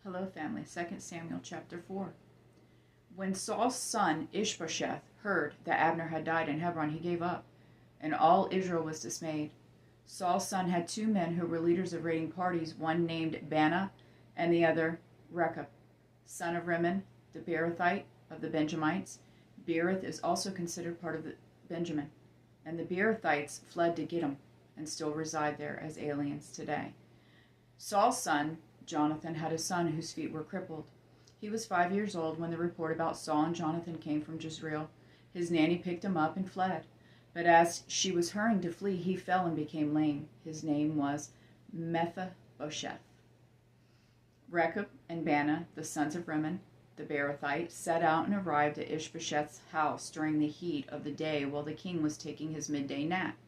Hello, family. 2 Samuel chapter 4. When Saul's son Ishbosheth heard that Abner had died in Hebron, he gave up, and all Israel was dismayed. Saul's son had two men who were leaders of raiding parties, one named Bana and the other Rechab, son of Rimmon, the Beerothite of the Benjamites. Beeroth is also considered part of Benjamin, and the Beerothites fled to Gittim and still reside there as aliens today. Saul's son Jonathan had a son whose feet were crippled. He was 5 years old when the report about Saul and Jonathan came from Jezreel. His nanny picked him up and fled. But as she was hurrying to flee, he fell and became lame. His name was Mephibosheth. Rechab and Bana, the sons of Rimmon, the Beerothite, set out and arrived at Ishbosheth's house during the heat of the day while the king was taking his midday nap.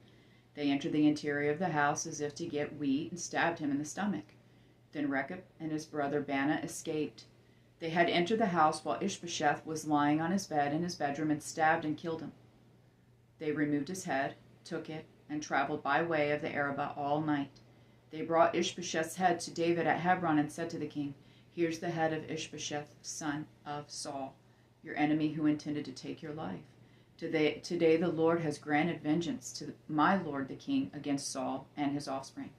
They entered the interior of the house as if to get wheat and stabbed him in the stomach. Then Rechab and his brother Bana escaped. They had entered the house while Ishbosheth was lying on his bed in his bedroom and stabbed and killed him. They removed his head, took it, and traveled by way of the Arabah all night. They brought Ishbosheth's head to David at Hebron and said to the king, "Here's the head of Ishbosheth, son of Saul, your enemy who intended to take your life. Today the Lord has granted vengeance to my lord the king against Saul and his offspring."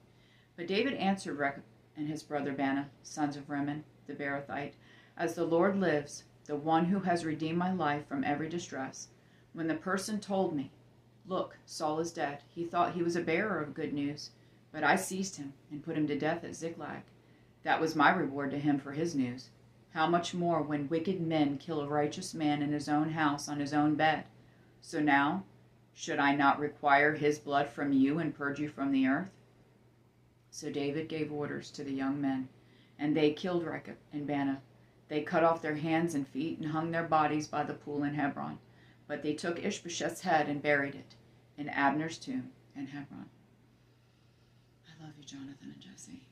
But David answered Rechab and his brother Bana, sons of Rimmon, the Beerothite, "As the Lord lives, the one who has redeemed my life from every distress, when the person told me, 'Look, Saul is dead,' he thought he was a bearer of good news. But I seized him and put him to death at Ziklag. That was my reward to him for his news. How much more when wicked men kill a righteous man in his own house on his own bed? So now, should I not require his blood from you and purge you from the earth?" So David gave orders to the young men, and they killed Rechab and Bana. They cut off their hands and feet and hung their bodies by the pool in Hebron. But they took Ishbosheth's head and buried it in Abner's tomb in Hebron. I love you, Jonathan and Jesse.